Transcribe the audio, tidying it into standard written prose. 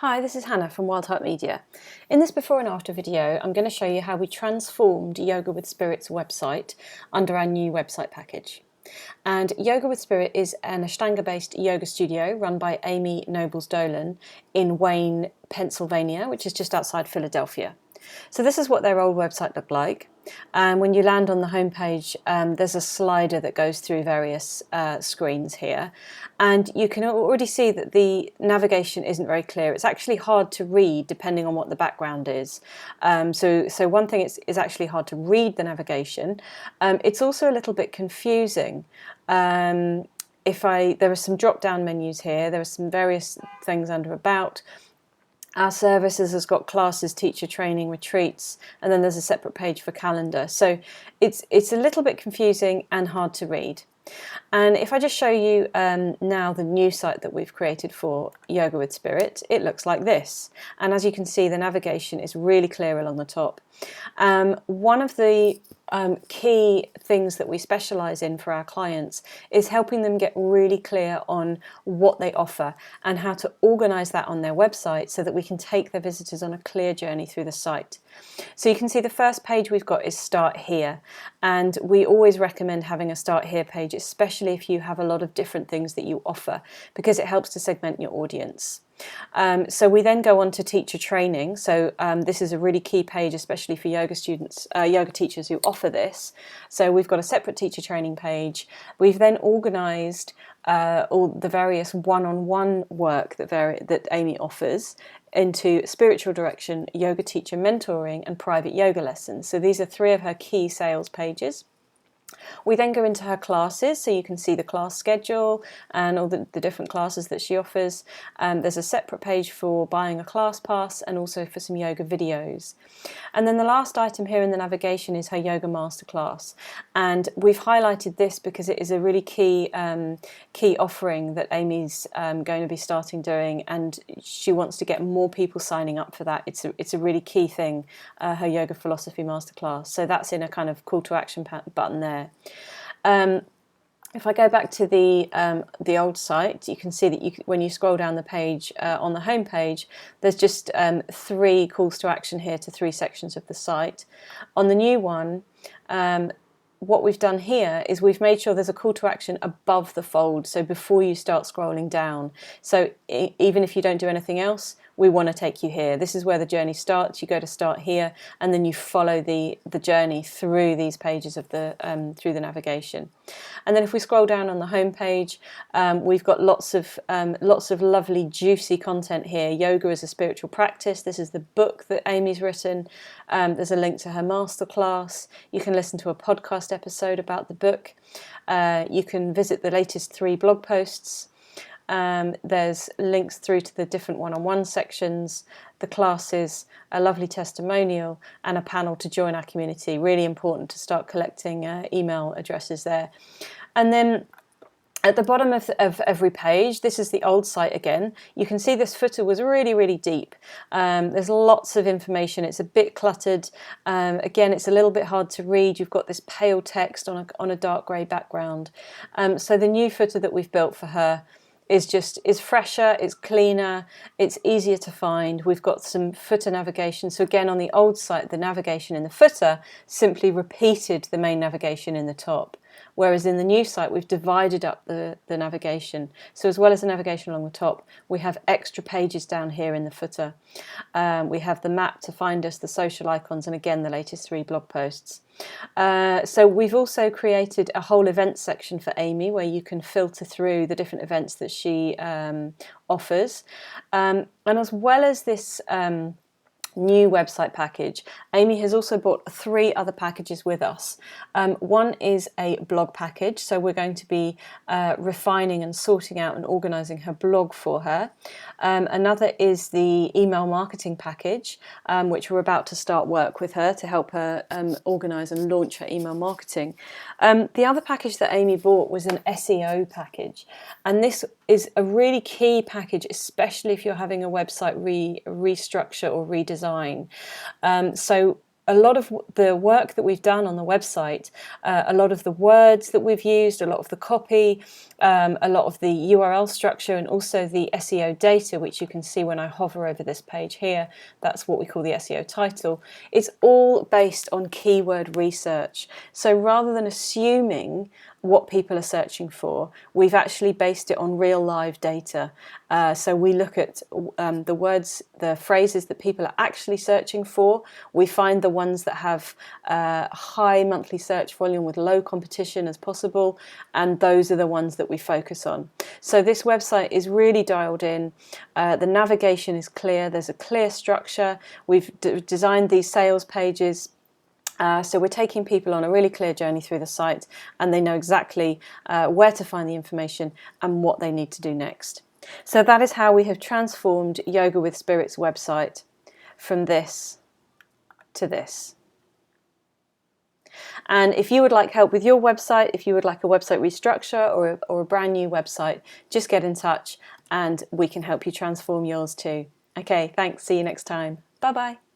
Hi, this is Hannah from Wildheart Media. In this before and after video, I'm going to show you how we transformed Yoga with Spirit's website under our new website package. And Yoga with Spirit is an Ashtanga-based yoga studio run by Amy Nobles-Dolan in Wayne, Pennsylvania, which is just outside Philadelphia. So this is what their old website looked like. And when you land on the homepage, there's a slider that goes through various screens here. And you can already see that the navigation isn't very clear. It's actually hard to read depending on what the background is. So one thing is actually hard to read the navigation. It's also a little bit confusing. There are some drop-down menus here. There are some various things under About. Our services has got classes, teacher training, retreats, and then there's a separate page for calendar. So it's a little bit confusing and hard to read. And if I just show you now the new site that we've created for Yoga with Spirit, it looks like this. And as you can see, the navigation is really clear along the top. One of the key things that we specialise in for our clients is helping them get really clear on what they offer and how to organise that on their website so that we can take their visitors on a clear journey through the site. So you can see the first page we've got is Start Here, and we always recommend having a Start Here page, especially if you have a lot of different things that you offer, because it helps to segment your audience. So we then go on to teacher training. So this is a really key page, especially for yoga students, yoga teachers who offer this. So we've got a separate teacher training page. We've then organised all the various one-on-one work that Amy offers into spiritual direction, yoga teacher mentoring, and private yoga lessons. So these are three of her key sales pages. We then go into her classes, so you can see the class schedule and all the different classes that she offers. There's a separate page for buying a class pass and also for some yoga videos. And then the last item here in the navigation is her yoga masterclass. And we've highlighted this because it is a really key offering that Amy's going to be starting doing, and she wants to get more people signing up for that. It's a really key thing, her yoga philosophy masterclass. So that's in a kind of call to action button there. If I go back to the old site, you can see that when you scroll down the page on the home page, there's just three calls to action here to three sections of the site. On the new one, what we've done here is we've made sure there's a call to action above the fold, so before you start scrolling down. So even if you don't do anything else, we want to take you here. This is where the journey starts. You go to Start Here, and then you follow the journey through these pages of through the navigation. And then if we scroll down on the home page, we've got lots of lovely juicy content here. Yoga as a spiritual practice. This is the book that Amy's written. There's a link to her masterclass. You can listen to a podcast episode about the book. You can visit the latest 3 blog posts. There's links through to the different one-on-one sections, the classes, a lovely testimonial, and a panel to join our community. Really important to start collecting email addresses there. And then at the bottom of every page, this is the old site again, you can see this footer was really, really deep. There's lots of information. It's a bit cluttered. Again, it's a little bit hard to read. You've got this pale text on a dark grey background. So the new footer that we've built for her is fresher, it's cleaner, it's easier to find. We've got some footer navigation. So again, on the old site, the navigation in the footer simply repeated the main navigation in the top. Whereas in the new site, we've divided up the navigation. So as well as the navigation along the top, we have extra pages down here in the footer. We have the map to find us, the social icons, and again, the latest 3 blog posts. So we've also created a whole event section for Amy where you can filter through the different events that she offers. And as well as this new website package, Amy has also bought 3 other packages with us. One is a blog package, so we're going to be refining and sorting out and organising her blog for her. Another is the email marketing package, which we're about to start work with her to help her organise and launch her email marketing. The other package that Amy bought was an SEO package, and this is a really key package, especially if you're having a website restructure or redesign. So a lot of the work that we've done on the website, a lot of the words that we've used, a lot of the copy, a lot of the URL structure, and also the SEO data, which you can see when I hover over this page here. That's what we call the SEO title. It's all based on keyword research. So rather than assuming what people are searching for, we've actually based it on real live data. So we look at the words, the phrases that people are actually searching for. We find the ones that have high monthly search volume with low competition as possible, and those are the ones that we focus on. So this website is really dialed in. The navigation is clear. There's a clear structure. We've designed these sales pages. So we're taking people on a really clear journey through the site, and they know exactly where to find the information and what they need to do next. So that is how we have transformed Yoga with Spirit's website from this to this. And if you would like help with your website, if you would like a website restructure or a brand new website, just get in touch and we can help you transform yours too. Okay, thanks. See you next time. Bye-bye.